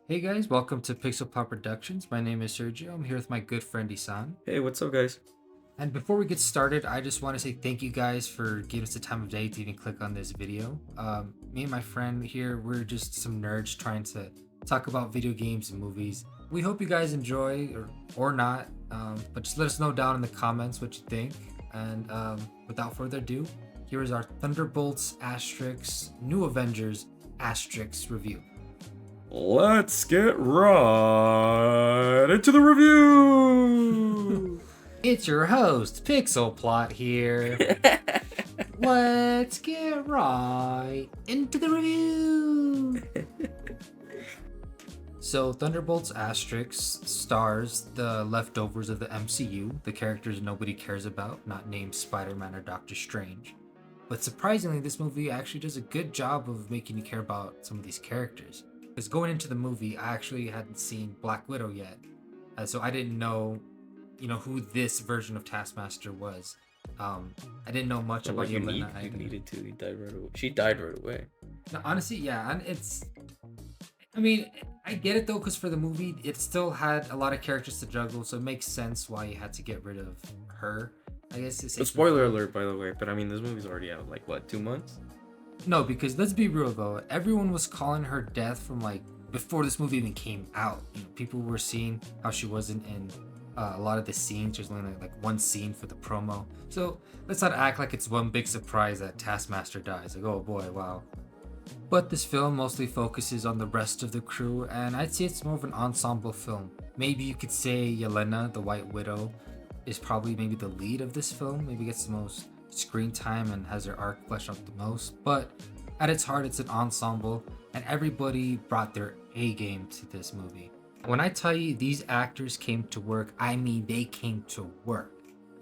Hey guys, welcome to Pixel Pop Productions. My name is Sergio. I'm here with my good friend Isan. Hey, what's up, guys? And before we get started, I just want to say thank you guys for giving us the time of day to even click on this video. Me and my friend here, we're just some nerds trying to talk about video games and movies. We hope you guys enjoy or not, but just let us know down in the comments what you think. And without further ado, here is our Thunderbolts Asterix New Avengers Asterix review. Let's get right into the review. It's your host, Pixel Plot here. Let's get right into the review. So, Thunderbolts Asterix stars the leftovers of the MCU, the characters nobody cares about, not named Spider-Man or Doctor Strange. But surprisingly, this movie actually does a good job of making you care about some of these characters. Because going into the movie, I actually hadn't seen Black Widow yet, so I didn't know, who this version of Taskmaster was. I didn't know much about you Yelena. You needed to. He died right away. She died right away. No, honestly, yeah, and I mean, I get it though, because for the movie, it still had a lot of characters to juggle, so it makes sense why you had to get rid of her. I guess it's A spoiler alert, by the way. But I mean, this movie's already out. Like what, 2 months? No, because let's be real though, everyone was calling her death from like before this movie even came out. People were seeing how she wasn't in a lot of the scenes. There's only like one scene for the promo, so let's not act like it's one big surprise that Taskmaster dies. Like, oh boy, wow. But this film mostly focuses on the rest of the crew, and I'd say it's more of an ensemble film. Maybe you could say Yelena, the White Widow, is probably maybe the lead of this film. Maybe gets the most screen time and has her arc fleshed out the most. But at its heart, it's an ensemble, and everybody brought their A game to this movie. When I tell you these actors came to work, I mean they came to work.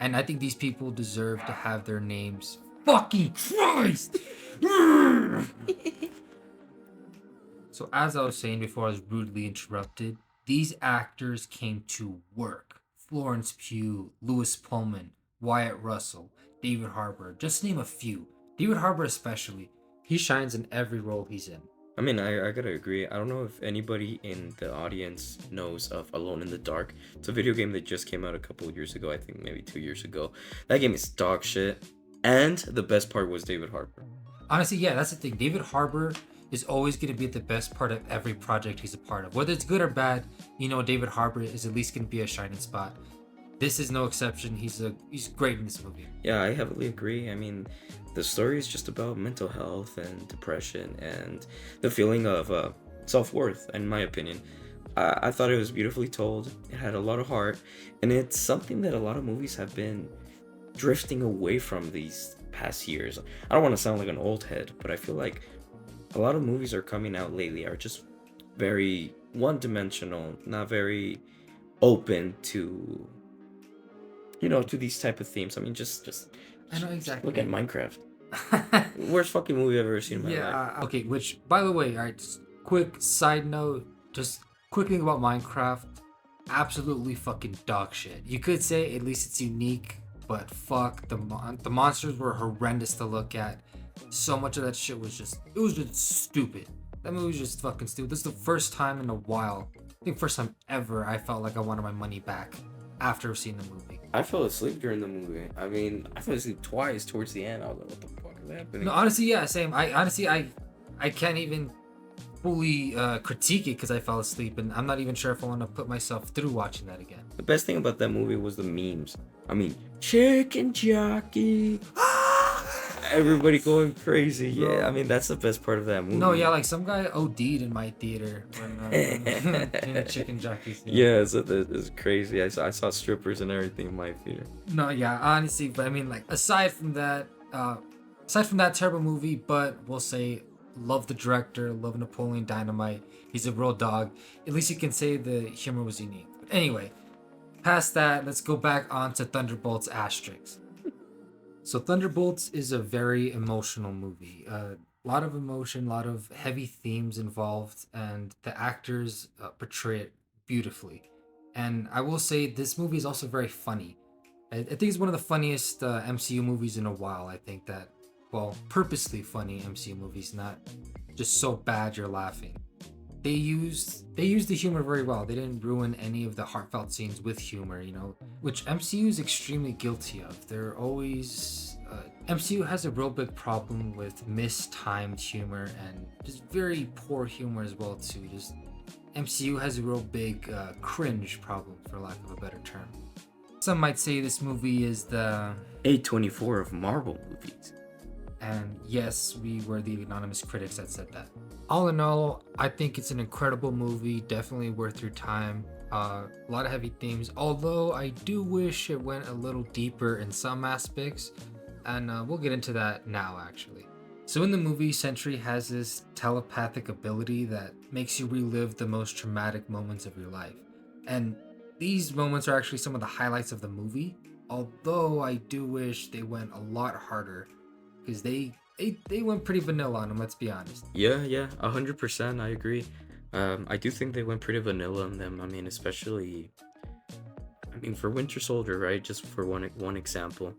And I think these people deserve to have their names fucking Christ! So as I was saying before I was rudely interrupted, these actors came to work. Florence Pugh, Lewis Pullman, Wyatt Russell, David Harbour, just to name a few. David Harbour especially. He shines in every role he's in. I mean, I gotta agree. I don't know if anybody in the audience knows of Alone in the Dark. It's a video game that just came out a couple of years ago. I think maybe 2 years ago. That game is dog shit. And the best part was David Harbour. Honestly, yeah, that's the thing. David Harbour is always going to be the best part of every project he's a part of. Whether it's good or bad, David Harbour is at least going to be a shining spot. This is no exception. He's great in this movie. Yeah, I heavily agree. I mean, the story is just about mental health and depression and the feeling of self-worth, in my opinion. I thought it was beautifully told. It had a lot of heart, and it's something that a lot of movies have been drifting away from these past years. I don't want to sound like an old head, but I feel like a lot of movies are coming out lately are just very one-dimensional, not very open to to these type of themes. I mean, just I know exactly. look at Minecraft. Worst fucking movie I've ever seen in my life. Yeah. Okay. Which, by the way, all right. Just quick side note. Just quick thing about Minecraft. Absolutely fucking dog shit. You could say at least it's unique, but fuck the monsters were horrendous to look at. So much of that shit was just stupid. That movie was just fucking stupid. This is the first time in a while. I think first time ever I felt like I wanted my money back after seeing the movie. I fell asleep during the movie. I mean, I fell asleep twice towards the end. I was like, what the fuck is happening? No, honestly, yeah, same. I can't even fully critique it because I fell asleep, and I'm not even sure if I want to put myself through watching that again. The best thing about that movie was the memes. I mean, chicken jockey. Everybody going crazy. Yeah, I mean, that's the best part of that movie. No, yeah, like some guy OD'd in my theater when in Chicken Jockey's theater. Yeah, it's crazy. I saw strippers and everything in my theater. No, yeah, honestly, but I mean, like, aside from that terrible movie, but we'll say, love the director, love Napoleon Dynamite. He's a real dog. At least you can say the humor was unique. But anyway, past that, let's go back on to Thunderbolts Asterix. So Thunderbolts is a very emotional movie. A lot of emotion, a lot of heavy themes involved, and the actors portray it beautifully. And I will say this movie is also very funny. I think it's one of the funniest MCU movies in a while. I think that, well, purposely funny MCU movies, not just so bad you're laughing. they used the humor very well. They didn't ruin any of the heartfelt scenes with humor, which MCU is extremely guilty of. They're always MCU has a real big problem with mistimed humor and just very poor humor as well too. Just MCU has a real big cringe problem, for lack of a better term. Some might say this movie is the A24 of Marvel movies. And yes, we were the anonymous critics that said that. All in all, I think it's an incredible movie, definitely worth your time. A lot of heavy themes, although I do wish it went a little deeper in some aspects, and we'll get into that now actually. So in the movie, Sentry has this telepathic ability that makes you relive the most traumatic moments of your life. And these moments are actually some of the highlights of the movie, although I do wish they went a lot harder because they went pretty vanilla on them, let's be honest. Yeah, 100%. I agree. I do think they went pretty vanilla on them. I mean, especially, I mean, for Winter Soldier, right? Just for one example,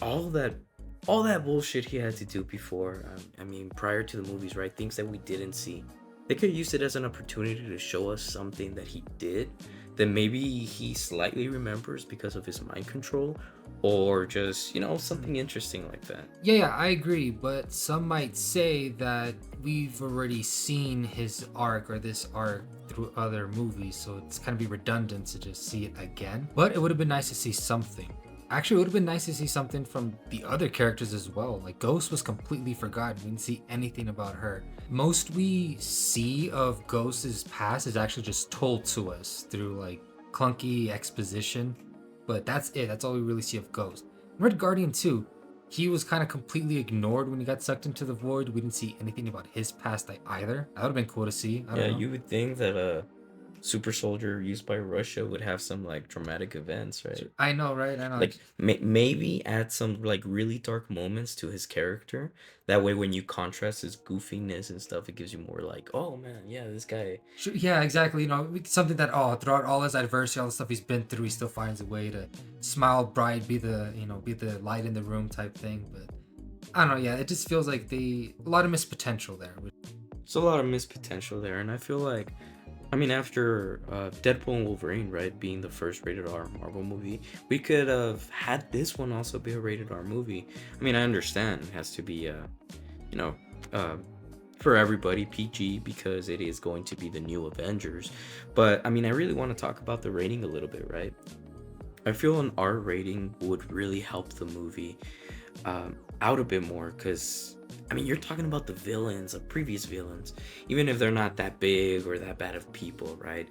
all that bullshit he had to do before. I mean, prior to the movies, right? Things that we didn't see. They could have used it as an opportunity to show us something that he did that maybe he slightly remembers because of his mind control, or just something interesting like that. Yeah, I agree, but some might say that we've already seen his arc or this arc through other movies, so it's kind of be redundant to just see it again. But it would have been nice to see something. Actually, it would have been nice to see something from the other characters as well. Like Ghost was completely forgotten. We didn't see anything about her. Most we see of Ghost's past is actually just told to us through like clunky exposition. But that's it. That's all we really see of Ghost. Red Guardian 2, he was kind of completely ignored when he got sucked into the void. We didn't see anything about his past either. That would have been cool to see. I don't know. You would think that a super soldier used by Russia would have some like dramatic events, right? I know, right? I know. Like maybe add some like really dark moments to his character. That way, when you contrast his goofiness and stuff, it gives you more like, oh man, yeah, this guy. Sure, yeah, exactly. Something that throughout all his adversity, all the stuff he's been through, he still finds a way to smile bright, be the light in the room type thing. But I don't know. Yeah, it just feels like a lot of missed potential there. There's a lot of missed potential there, and I feel like, I mean, after Deadpool and Wolverine, right, being the first rated R Marvel movie, we could have had this one also be a rated R movie. I mean, I understand it has to be, for everybody, PG, because it is going to be the new Avengers. But, I mean, I really want to talk about the rating a little bit, right? I feel an R rating would really help the movie out a bit more, because I mean, you're talking about the villains of previous villains, even if they're not that big or that bad of people, right?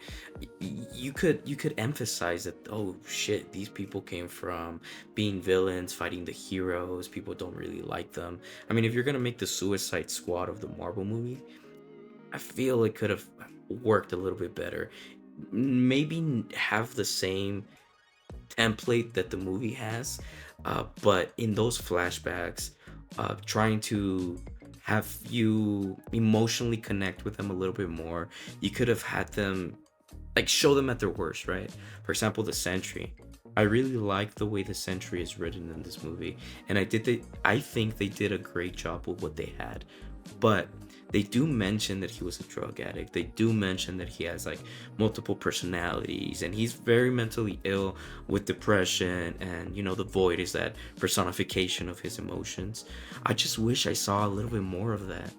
You could emphasize that, oh shit, these people came from being villains, fighting the heroes. People don't really like them. I mean, if you're gonna make the Suicide Squad of the Marvel movie, I feel it could have worked a little bit better. Maybe have the same template that the movie has, but in those flashbacks, trying to have you emotionally connect with them a little bit more. You could have had them like show them at their worst, right? For example, the Sentry. I really like the way the Sentry is written in this movie, and I think they did a great job with what they had. But they do mention that he was a drug addict. They do mention that he has like multiple personalities and he's very mentally ill with depression, and the void is that personification of his emotions. I just wish I saw a little bit more of that.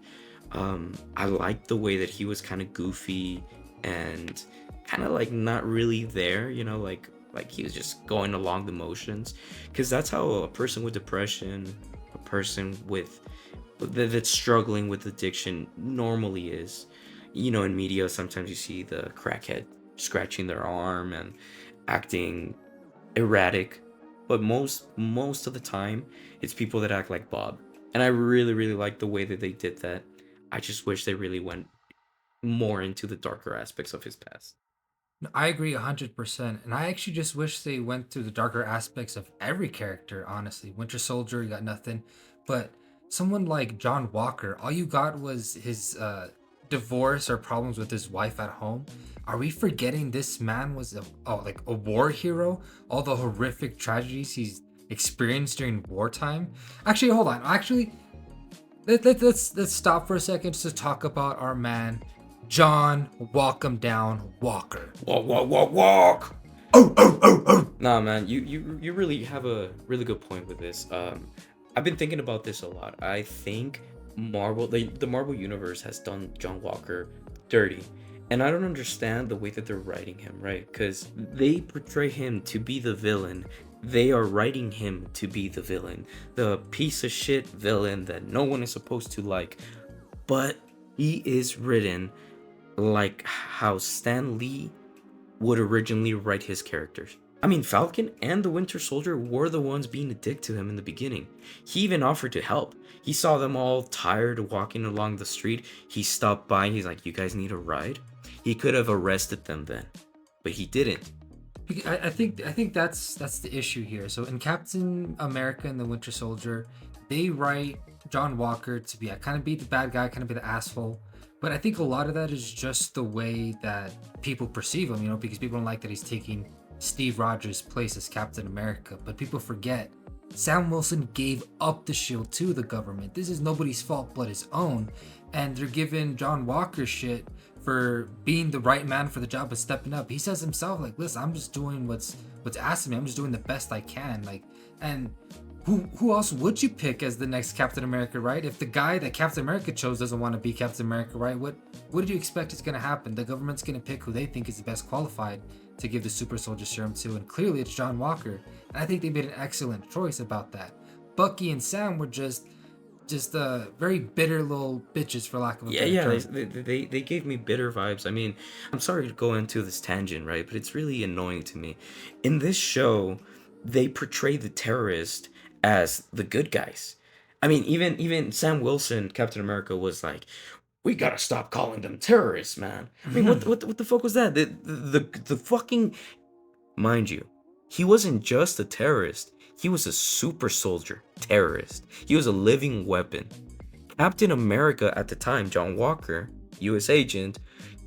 I liked the way that he was kind of goofy and kind of like not really there, like he was just going along the motions, because that's how a person with depression, a person that's struggling with addiction normally is. In media, sometimes you see the crackhead scratching their arm and acting erratic, but most of the time it's people that act like Bob, and I really really like the way that they did that. I just wish they really went more into the darker aspects of his past. No, I agree 100%. And I actually just wish they went through the darker aspects of every character, honestly. Winter Soldier, you got nothing. But someone like John Walker, all you got was his divorce or problems with his wife at home. Are we forgetting this man was a war hero? All the horrific tragedies he's experienced during wartime? Actually, hold on. Actually, let's stop for a second to talk about our man John Walk 'em Down Walker. Walk, walk, walk, walk. Nah, man, you really have a really good point with this. I've been thinking about this a lot. I think the Marvel universe has done John Walker dirty, and I don't understand the way that they're writing him, right? Because they portray him to be the villain. They are writing him to be the villain, the piece of shit villain that no one is supposed to like, but he is written like how Stan Lee would originally write his characters. I mean, Falcon and the Winter Soldier were the ones being a dick to him in the beginning. He even offered to help. He saw them all tired walking along the street. He stopped by. He's like, "You guys need a ride?" He could have arrested them then, but he didn't. I think that's the issue here. So in Captain America and the Winter Soldier, they write John Walker to be kind of be the bad guy, kind of be the asshole. But I think a lot of that is just the way that people perceive him, because people don't like that he's taking Steve Rogers' place as Captain America. But people forget Sam Wilson gave up the shield to the government. This is nobody's fault but his own. And they're giving John Walker shit for being the right man for the job and stepping up. He says himself, like, listen, I'm just doing what's asked of me. I'm just doing the best I can. Like, and who else would you pick as the next Captain America, right? If the guy that Captain America chose doesn't want to be Captain America, right? What do you expect is going to happen? The government's going to pick who they think is the best qualified to give the super soldier serum to, and clearly it's John Walker. And I think they made an excellent choice about that. Bucky and Sam were just very bitter little bitches, for lack of a better term. They gave me bitter vibes. I mean, I'm sorry to go into this tangent, right? But it's really annoying to me. In this show, they portray the terrorist as the good guys. I mean, even Sam Wilson, Captain America, was like, "We gotta stop calling them terrorists, man." I mean, what the fuck was that? The fucking, mind you, he wasn't just a terrorist. He was a super soldier terrorist. He was a living weapon. Captain America at the time, John Walker, U.S. agent,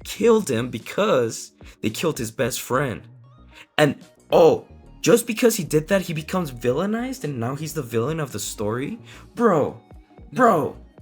killed him because they killed his best friend. And just because he did that, he becomes villainized and now he's the villain of the story? Bro.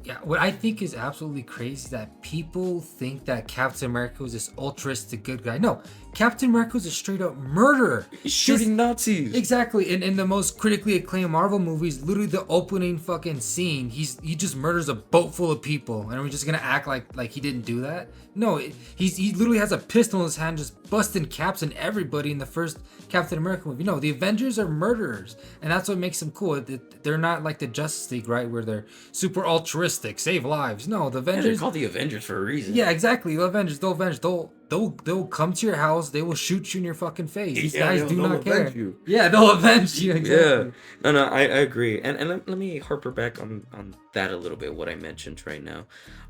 Yeah, what I think is absolutely crazy is that people think that Captain America was this altruistic good guy. No, Captain America was a straight up murderer. He's shooting Nazis. Exactly. In the most critically acclaimed Marvel movies, literally the opening fucking scene, he just murders a boat full of people. And we're just gonna act like he didn't do that? No, he literally has a pistol in his hand, just busting caps and everybody in the first Captain America movie. No, the Avengers are murderers, and that's what makes them cool. They're not like the Justice League, right, where they're super altruistic, save lives. No, the Avengers. They're called the Avengers for a reason. Yeah, exactly. The Avengers, they'll come to your house. They will shoot you in your fucking face. These guys do not care. You. Yeah, they'll avenge you. Exactly. Yeah. No, I agree. And let me harper back on that a little bit. What I mentioned right now.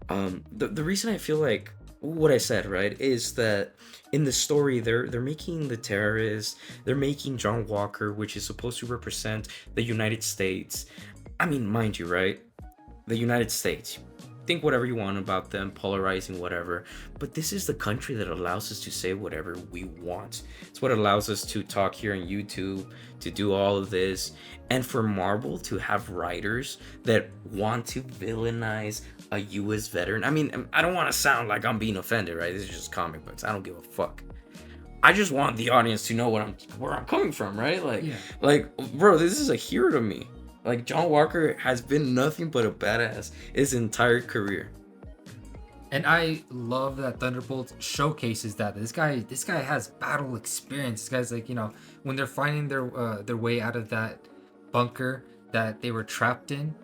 The reason I feel like what I said, right, is that in the story they're making the terrorists, they're making John Walker, which is supposed to represent the United States. I mean, mind you, right? The United States. Think whatever you want about them, polarizing, whatever. But this is the country that allows us to say whatever we want. It's what allows us to talk here on YouTube, to do all of this. And for Marvel to have writers that want to villainize a U.S. veteran. I mean, I don't want to sound like I'm being offended, right? This is just comic books. I don't give a fuck. I just want the audience to know where I'm coming from, right? Like, bro, this is a hero to me. Like, John Walker has been nothing but a badass his entire career. And I love that Thunderbolts showcases that this guy has battle experience. This guy's like, when they're finding their way out of that bunker that they were trapped in,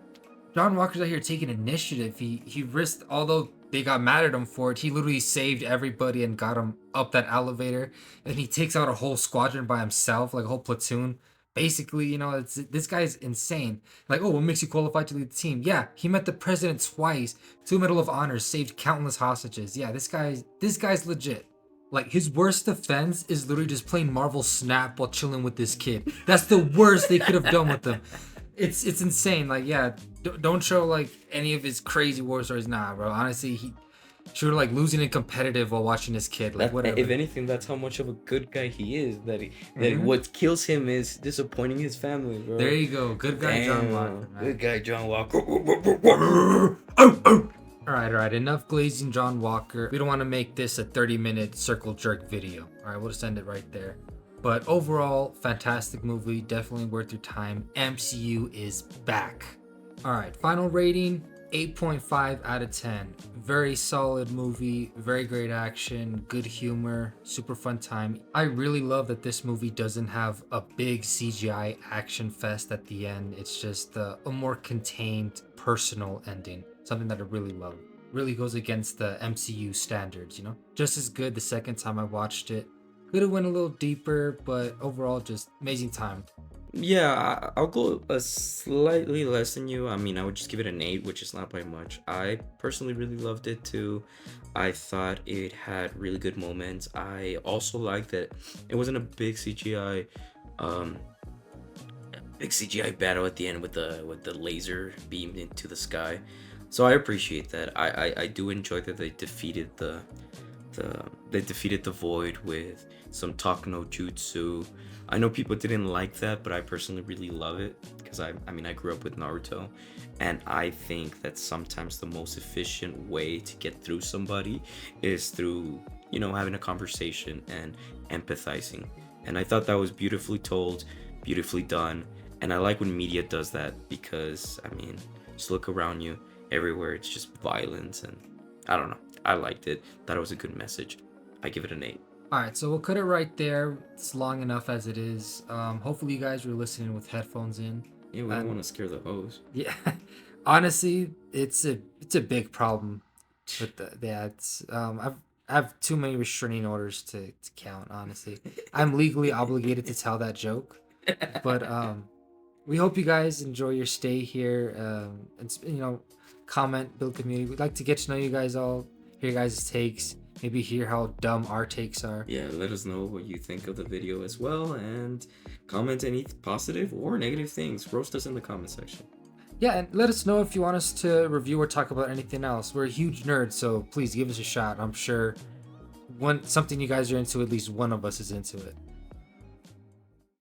John Walker's out here taking initiative. He risked, although they got mad at him for it, he literally saved everybody and got him up that elevator. And he takes out a whole squadron by himself, like a whole platoon. Basically, this guy's insane. Like, what makes you qualified to lead the team? Yeah, he met the president twice, 2 Medal of Honor, saved countless hostages. Yeah, this guy's legit. Like, his worst offense is literally just playing Marvel Snap while chilling with this kid. That's the worst they could have done with him. It's insane. Like, yeah, don't show like any of his crazy war stories. Nah, bro. Honestly, he should like losing in competitive while watching his kid. Like, whatever. If anything, that's how much of a good guy he is. What kills him is disappointing his family, bro. There you go. Good guy, John Walker. Man. Good guy, John Walker. All right. Enough glazing John Walker. We don't want to make this a 30-minute circle jerk video. All right, we'll just end it right there. But overall, fantastic movie. Definitely worth your time. MCU is back. All right, final rating 8.5 out of 10. Very solid movie, very great action, good humor, super fun time. I really love that this movie doesn't have a big CGI action fest at the end. It's just a more contained, personal ending. Something that I really love. Really goes against the MCU standards, you know? Just as good the second time I watched it. Could have went a little deeper, but overall just amazing time. Yeah, I'll go a slightly less than you. I mean, I would just give it an 8, which is not by much. I personally really loved it too. I thought it had really good moments. I also liked that it wasn't a um, big CGI battle at the end with the laser beam into the sky. So I appreciate that. I do enjoy that they defeated the void with some talk no jutsu. I know people didn't like that, but I personally really love it because I mean I grew up with Naruto, and I think that sometimes the most efficient way to get through somebody is through, having a conversation and empathizing. And I thought that was beautifully told, beautifully done, and I like when media does that because I mean, just look around you, everywhere it's just violence, and I don't know. I liked it. Thought it was a good message. I give it an 8. All right, so we'll cut it right there. It's long enough as it is. Hopefully, you guys were listening with headphones in. Yeah, we don't want to scare the host. Yeah, honestly, it's a big problem with the yeah. It's I have too many restraining orders to count. Honestly, I'm legally obligated to tell that joke, but we hope you guys enjoy your stay here. And comment, build community. We'd like to get to know you guys all, hear your guys' takes. Maybe hear how dumb our takes are. Yeah, let us know what you think of the video as well, and comment any positive or negative things. Roast us in the comment section. Yeah, and let us know if you want us to review or talk about anything else. We're huge nerds, so please give us a shot. I'm sure something you guys are into, at least one of us is into it.